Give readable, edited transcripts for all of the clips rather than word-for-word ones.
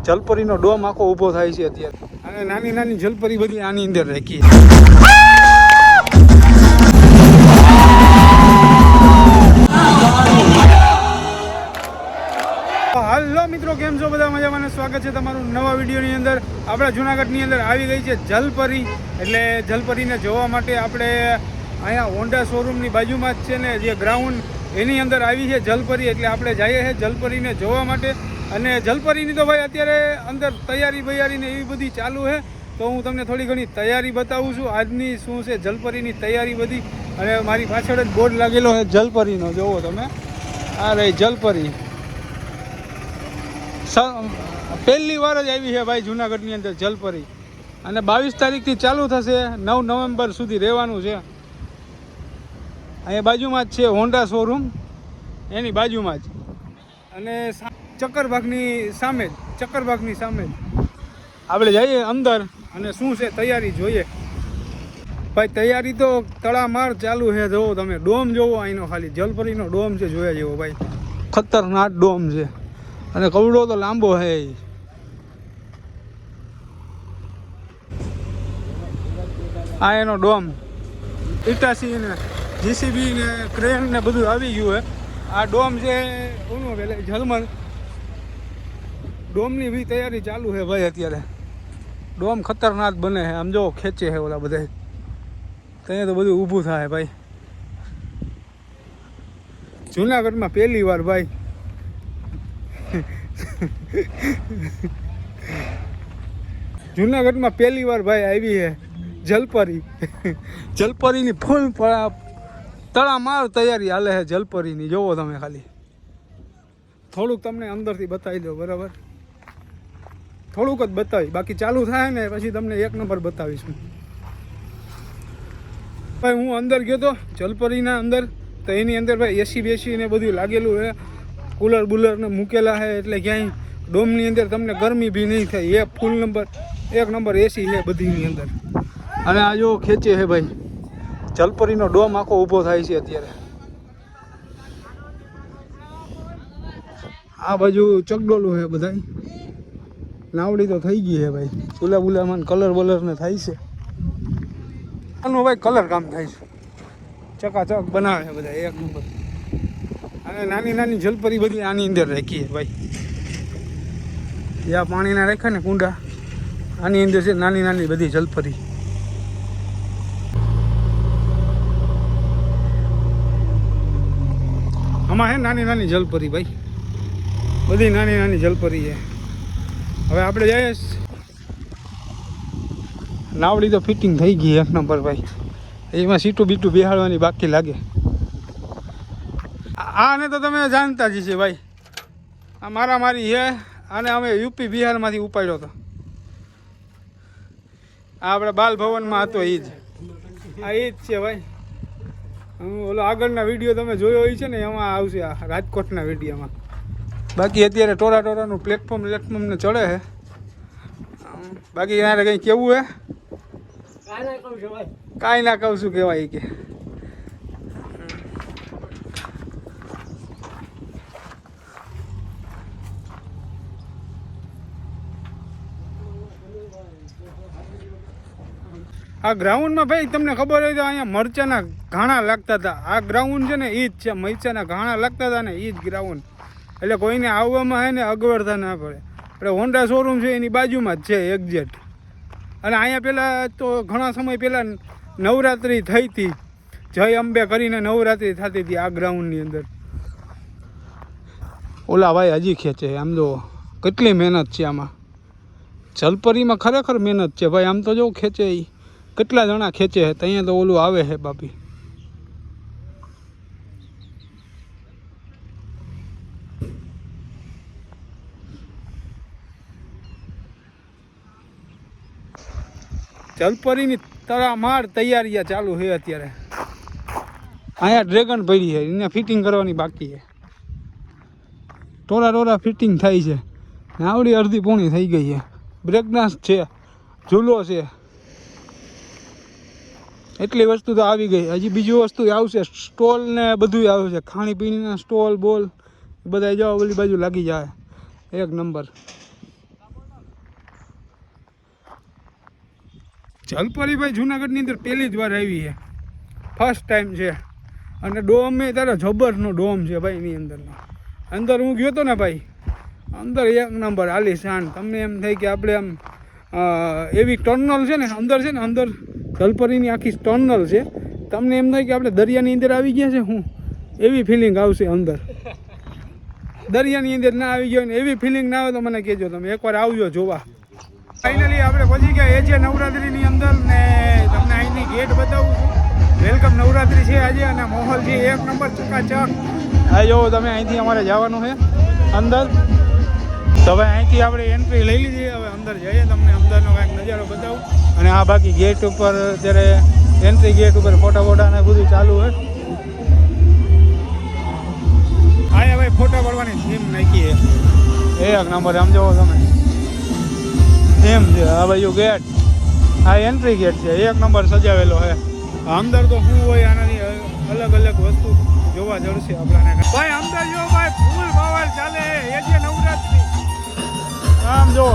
જલપરીનો dome આખો ઊભો થાય છે અત્યારે, અને નાની નાની જલપરી બધી આની અંદર રાખી. હાલો મિત્રો, કેમ છો બધા? મજામાં. સ્વાગત છે તમારું નવા વિડીયોની અંદર. આપણા જુનાગઢની અંદર આવી ગઈ છે જલપરી. એટલે જલપરીને જોવા માટે આપણે અહીંયા હોન્ડા શોરૂમની બાજુમાં જ છે ને જે ગ્રાઉન્ડ એની અંદર આવી છે જલપરી. એટલે આપણે જઈએ છીએ જલપરીને જોવા માટે. અને જલપરીની તો ભાઈ અત્યારે અંદર તૈયારીને એવી બધી ચાલુ છે. તો હું તમને થોડી ઘણી તૈયારી બતાવું છું આજની શું છે જલપરીની તૈયારી બધી. અને મારી પાછળ જ બોર્ડ લાગેલો છે જલપરીનો, જોવો તમે. આ રહી જલપરી. પહેલી વાર જ આવી છે ભાઈ જુનાગઢની અંદર જલપરી. અને 22 તારીખથી ચાલુ થશે, 9 નવેમ્બર સુધી રહેવાનું છે. અહીંયા બાજુમાં જ છે હોન્ડા શોરૂમ, એની બાજુમાં જ. અને ચક્કરબાગની સામે જ આપણે જઈએ અંદર અને શું છે તૈયારી જોઈએ. ભાઈ તૈયારી તો તડામાર ચાલુ છે. જોવો તમે, ડોમ જોવો અહીંનો, ખાલી જલપરીનો ડોમ છે જોયા જેવો ભાઈ. ખતરનાક ડોમ છે અને કવડો તો લાંબો છે. આ એનો ડોમ, ઇટાસી ને જીસીબી ને ક્રેન ને બધું આવી ગયું છે. આ ડોમ છે ઓનું પેલા જલમર ડોમની બી તૈયારી ચાલુ છે ભાઈ અત્યારે. ડોમ ખતરનાક બને છે, આમ જો ખેંચે છે ઓલા બધા. ત્યાં તો બધું ઊભું થાય ભાઈ. જુનાગઢમાં પહેલી વાર ભાઈ જુનાગઢમાં પહેલી વાર ભાઈ આવી છે જલપરી. જલપરીની ફૂલ તડામાર તૈયારી હાલે છે જલપરીની. જોવો તમે ખાલી. થોડુંક તમને અંદરથી બતાવી દો, બરાબર? થોડુંક જ બતાવી, બાકી ચાલુ થાય ને પછી તમને એક નંબર બતાવીશું. ભાઈ હું અંદર ગયો તો જલપરીના અંદર, તો એની અંદર ભાઈ એસી બેસી ને બધું લાગેલું છે, કુલર બુલર ને મૂકેલા છે. એટલે ક્યાંય ડોમની અંદર તમને ગરમી બી નહીં થાય. એક નંબર એસી છે બધીની અંદર. અને આ જો ખેંચે છે ભાઈ, જલપરીનો ડોમ આખો ઊભો થાય છે અત્યારે. આ બાજુ ચકડોલું છે બધા. નાવડી તો થઈ ગઈ છે ભાઈ. ચૂલા બુલામાં કલર બલર ને થાય છે. આનું ભાઈ કલર કામ થાય છે, ચકાચક બનાવે છે બધા, એક નંબર. અને નાની નાની જલપરી બધી આની અંદર રાખીએ ભાઈ. જ્યાં પાણીના રાખ્યા ને કુંડા, આની અંદર છે નાની નાની બધી જલપરી. આમાં છે નાની નાની જલપરી ભાઈ, બધી નાની નાની જલપરી છે. હવે આપણે જઈએ. નાવડી તો ફિટિંગ થઈ ગઈ એક નંબર ભાઈ. એમાં સીટું બીટું બેહાડવાની બાકી લાગે. આને તો તમે જાણતા જ છે ભાઈ. આ મારી છે. આને અમે યુપી બિહારમાંથી ઉપાડ્યો હતો. આ આપણે બાલ ભવનમાં હતો એ જ. આ એ જ છે ભાઈ. ઓલો આગળના વિડીયો તમે જોયો હોય છે ને, એમાં આવશે આ રાજકોટના વિડીયોમાં. બાકી અત્યારે ટોરાનું પ્લેટફોર્મ ને ચડે છે. બાકી એના કંઈ કેવું હે? કાંઈ ના કહું છું કહેવાય કે. આ ગ્રાઉન્ડમાં ભાઈ તમને ખબર હોય તો અહીંયા મરચાના ઘાણા લાગતા હતા. આ ગ્રાઉન્ડ છે ને એ જ છે, મરચાના ઘાણા લાગતા હતા ને એ જ ગ્રાઉન્ડ. એટલે કોઈને આવવામાં હે ને અગવડતા ના પડે. એટલે હોન્ડા શોરૂમ છે એની બાજુમાં જ છે એક્ઝેક્ટ. અને અહીંયા પહેલાં તો ઘણા સમય પહેલાં નવરાત્રિ થઈ હતી, જય અંબે કરીને નવરાત્રિ થતી હતી આ ગ્રાઉન્ડની અંદર. ઓલા ભાઈ હજી ખેંચે. આમ જો કેટલી મહેનત છે આમાં. જલપરીમાં ખરેખર મહેનત છે ભાઈ. આમ તો જો ખેંચે, કેટલા જણા ખેંચે છે. ત્યાં તો ઓલું આવે છે બાપી. જલપરીની તડામાર તૈયારી ચાલુ છે અત્યારે. અહીંયા ડ્રેગન પડી છે, એને ફિટિંગ કરવાની બાકી છે. ટોરા ફિટિંગ થાય છે. આવડી અડધી પોણી થઈ ગઈ છે. બ્રેક ડાન્સ છે, ઝૂલો છે, એટલી વસ્તુ તો આવી ગઈ. હજી બીજી વસ્તુ આવશે, સ્ટોલ ને બધું આવશે. ખાણીપીણીના સ્ટોલ બોલ બધા જાઓ ઓલી બાજુ લાગી જાય. એક નંબર. જલપરી ભાઈ જુનાગઢની અંદર પહેલી જ વાર આવી છે, ફર્સ્ટ ટાઈમ છે. અને ડોમ એ તારે જબરનો ડોમ છે ભાઈ એની અંદરનો. અંદર હું ગયો હતો ને ભાઈ, અંદર એક નંબર આલીશાન. તમને એમ થાય કે આપણે આમ એવી ટર્નલ છે ને અંદર જલપરીની આખી ટર્નલ છે. તમને એમ થાય કે આપણે દરિયાની અંદર આવી ગયા છે, હું એવી ફિલિંગ આવશે. અંદર દરિયાની અંદર ના આવી ગયો ને એવી ફિલિંગ ના આવે તો મને કહેજો, તમે એકવાર આવજો જોવા. ફાઇનલી આપણે પહોંચી ગયા એજે નવરાત્રિની અંદર ને તમને અહીંની ગેટ બતાવું છું. વેલકમ નવરાત્રિ છે આજે અને માહોલ છે એક નંબર ચકાચક. આ જો તમે અહીંથી અમારે જવાનું છે અંદર. તો હવે અહીંથી આપણે એન્ટ્રી લઈ લીધી, હવે અંદર જઈએ, તમને અંદરનો કાંઈક નજારો બતાવું. અને આ બાકી ગેટ ઉપર અત્યારે એન્ટ્રી ગેટ ઉપર ફોટા ને બધું ચાલુ હોય. હા ભાઈ ફોટા પાડવાની થીમ નાખી છે એક નંબર, આમ જોવો તમે એમ છે. આ બાજુ ગેટ, આ એન્ટ્રી ગેટ છે, એક નંબર સજાવેલો છે. અંદર તો શું હોય આનાથી અલગ અલગ વસ્તુ જોવા જડશે આપણાને. ભાઈ અંદર જો ભાઈ ફૂલ માહોલ ચાલે એ જે નવરાત્રી. આમ જો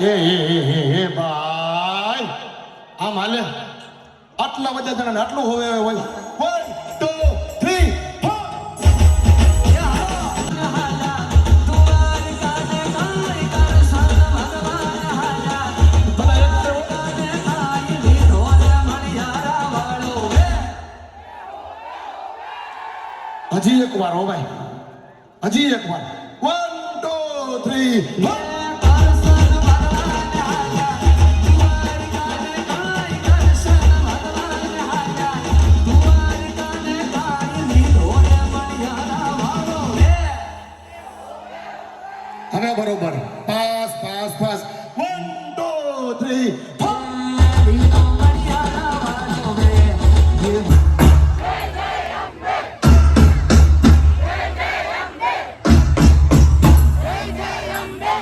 એ ભાઈ આમ હાલે આટલા બધા જણા આટલું હોય હોય 1 2 3 હજી એક વાર હો ભાઈ, હજી એક વાર 1 2 3 હવે બરોબર પાસ પાસ પાસ 1 2 3 જય અંબે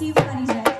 રિસીવ કરી જાય